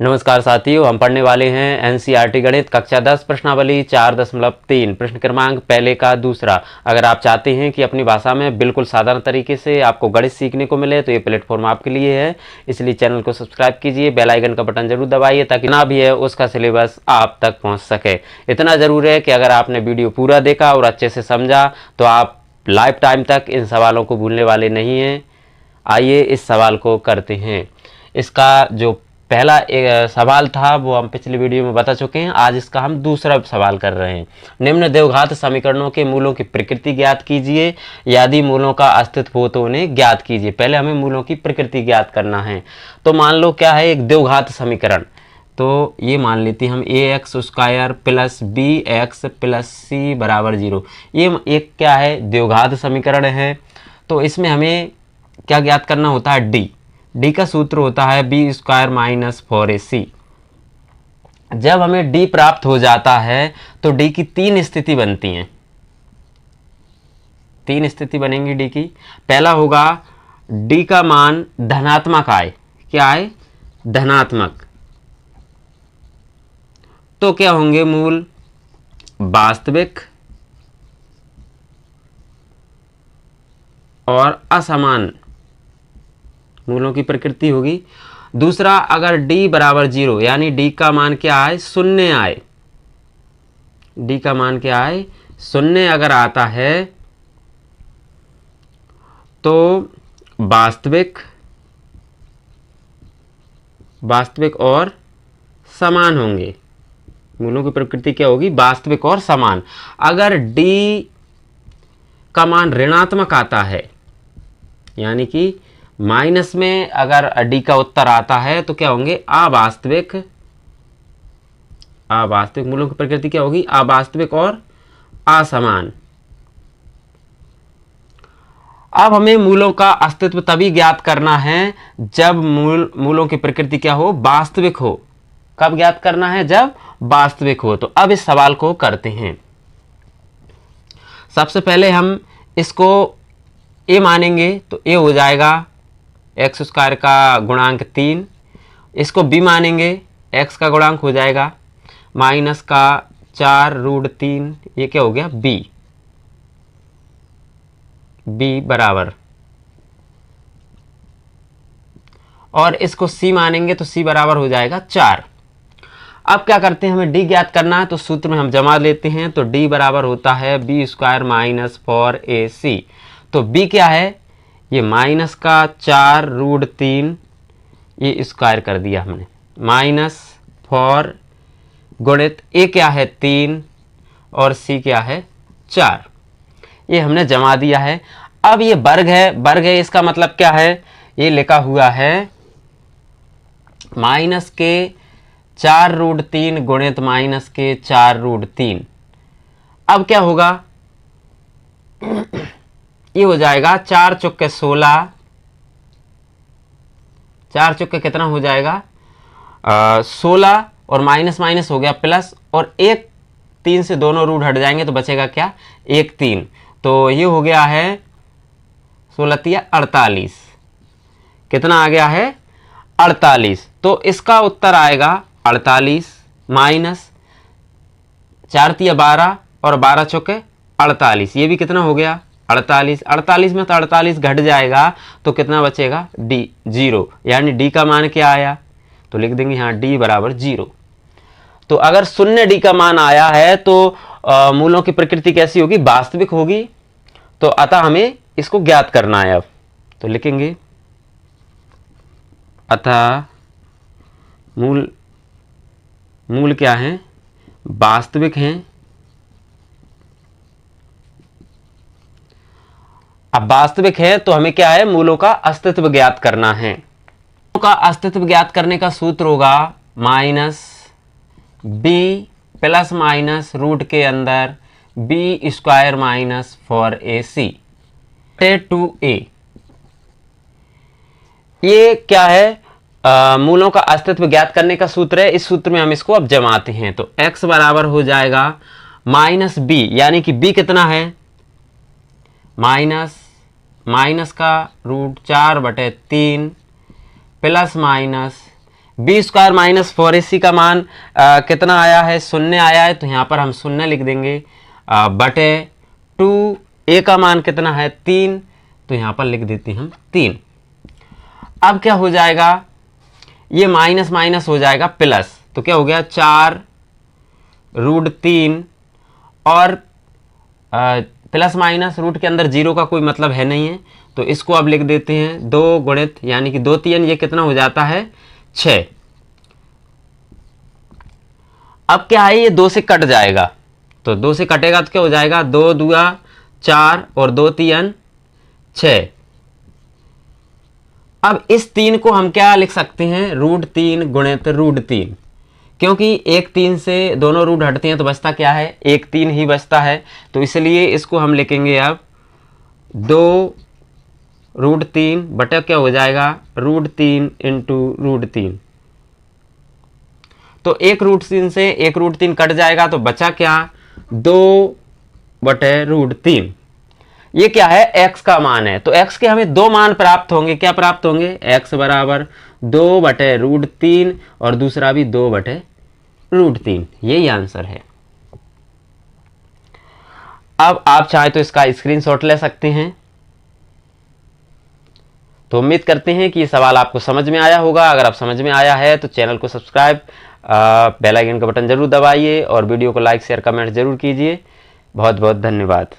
नमस्कार साथियों, हम पढ़ने वाले हैं एनसीईआरटी गणित कक्षा 10 प्रश्नावली 4.3 प्रश्न क्रमांक पहले का दूसरा। अगर आप चाहते हैं कि अपनी भाषा में बिल्कुल साधारण तरीके से आपको गणित सीखने को मिले तो ये प्लेटफॉर्म आपके लिए है। इसलिए चैनल को सब्सक्राइब कीजिए, बेल आइकन का बटन जरूर दबाइए ताकि ना भी है उसका सिलेबस आप तक पहुँच सके। इतना ज़रूर है कि अगर आपने वीडियो पूरा देखा और अच्छे से समझा तो आप लाइफ टाइम तक इन सवालों को भूलने वाले नहीं हैं। आइए इस सवाल को करते हैं। इसका जो पहला एक सवाल था वो हम पिछले वीडियो में बता चुके हैं। आज इसका हम दूसरा सवाल कर रहे हैं। निम्न द्विघात समीकरणों के मूलों की प्रकृति ज्ञात कीजिए, यदि मूलों का अस्तित्व हो तो उन्हें ज्ञात कीजिए। पहले हमें मूलों की प्रकृति ज्ञात करना है। तो मान लो क्या है, एक द्विघात समीकरण। तो ये मान लेते हैं हम ax square plus bx plus c बराबर 0। ये एक क्या है, द्विघात समीकरण है। तो इसमें हमें क्या ज्ञात करना होता है, डी का सूत्र होता है बी स्क्वायर माइनस 4ac। जब हमें डी प्राप्त हो जाता है तो डी की तीन स्थिति बनती हैं। तीन स्थिति बनेंगी डी की। पहला होगा डी का मान धनात्मक आए। क्या आए, धनात्मक। तो क्या होंगे मूल, वास्तविक और असमान मूलों की प्रकृति होगी। दूसरा, अगर d बराबर 0 यानी d का मान क्या आए, शून्य आए। d का मान क्या आए, शून्य अगर आता है तो वास्तविक और समान होंगे। मूलों की प्रकृति क्या होगी, वास्तविक और समान। अगर d का मान ऋणात्मक आता है यानी कि माइनस में अगर डी का उत्तर आता है तो क्या होंगे, अवास्तविक। मूलों की प्रकृति क्या होगी, अवास्तविक और असमान। अब हमें मूलों का अस्तित्व तभी ज्ञात करना है जब मूलों की प्रकृति क्या हो, वास्तविक हो। कब ज्ञात करना है, जब वास्तविक हो। तो अब इस सवाल को करते हैं। सबसे पहले हम इसको ए मानेंगे तो ए हो जाएगा एक्स स्क्वायर का गुणांक 3। इसको बी मानेंगे, एक्स का गुणांक हो जाएगा माइनस का 4√3। ये क्या हो गया, बी बराबर। और इसको सी मानेंगे तो सी बराबर हो जाएगा 4। अब क्या करते हैं, हमें डी ज्ञात करना है तो सूत्र में हम जमा लेते हैं। तो डी बराबर होता है बी स्क्वायर माइनस 4ac। तो बी क्या है, ये माइनस का 4√3, ये स्क्वायर कर दिया हमने, माइनस 4 गुणित ए क्या है 3 और सी क्या है 4। ये हमने जमा दिया है। अब ये वर्ग है, इसका मतलब क्या है, ये लिखा हुआ है माइनस के 4√3 गुणित माइनस के 4√3। अब क्या होगा, ये हो जाएगा 4 चौके 16। 4 चौके कितना हो जाएगा, 16 और माइनस माइनस हो गया प्लस, और 1 3 से दोनों रूट हट जाएंगे तो बचेगा क्या, 1 3। तो ये हो गया है 16 48। कितना आ गया है, 48। तो इसका उत्तर आएगा 48 माइनस 4 तिया 12 और 12 चौके 48। ये भी कितना हो गया, 48। 48 में तो 48 घट जाएगा तो कितना बचेगा, डी 0। यानी डी का मान क्या आया, तो लिख देंगे यहाँ डी बराबर 0। तो अगर शून्य डी का मान आया है तो मूलों की प्रकृति कैसी होगी, वास्तविक होगी। तो अतः हमें इसको ज्ञात करना है। अब तो लिखेंगे अतः मूल क्या है, वास्तविक हैं। अब वास्तविक है तो हमें क्या है, मूलों का अस्तित्व ज्ञात करना है। मूलों का अस्तित्व ज्ञात करने का सूत्र होगा minus B plus minus root के अंदर B square minus 4ac 2a। ये क्या है, मूलों का अस्तित्व ज्ञात करने का सूत्र है। इस सूत्र में हम इसको अब जमाते हैं तो x बराबर हो जाएगा माइनस बी, यानी कि b कितना है, माइनस माइनस का root 4/3 plus minus B square minus 4ac का मान कितना आया है, 0 आया है, तो यहाँ पर हम 0 लिख देंगे बटे 2a का मान कितना है 3, तो यहाँ पर लिख देते हम 3। अब क्या हो जाएगा, ये माइनस माइनस हो जाएगा प्लस, तो क्या हो गया 4√3 और प्लस माइनस रूट के अंदर 0 का कोई मतलब है नहीं है, तो इसको अब लिख देते हैं 2 गुणित यानी कि 2 3 ये कितना हो जाता है 6। अब क्या है, ये 2 से कट जाएगा, तो 2 से कटेगा तो क्या हो जाएगा 2 दूआ 4 और 2 3 6। अब इस 3 को हम क्या लिख सकते हैं, √3 गुणित √3, क्योंकि 1 3 से दोनों रूट हटते हैं तो बचता क्या है 1 3 ही बचता है, तो इसलिए इसको हम लिखेंगे अब 2√3 बटे क्या हो जाएगा √3 इंटू √3। तो 1√3 से 1√3 कट जाएगा तो बचा क्या 2/√3। ये क्या है x का मान है, तो x के हमें 2 मान प्राप्त होंगे, क्या प्राप्त होंगे x बराबर 2/√3 और दूसरा भी 2/√3, यही आंसर है। अब आप चाहे तो इसका स्क्रीनशॉट ले सकते हैं। तो उम्मीद करते हैं कि ये सवाल आपको समझ में आया होगा। अगर आप समझ में आया है तो चैनल को सब्सक्राइब, बेल आइकन का बटन जरूर दबाइए और वीडियो को लाइक शेयर कमेंट जरूर कीजिए। बहुत बहुत धन्यवाद।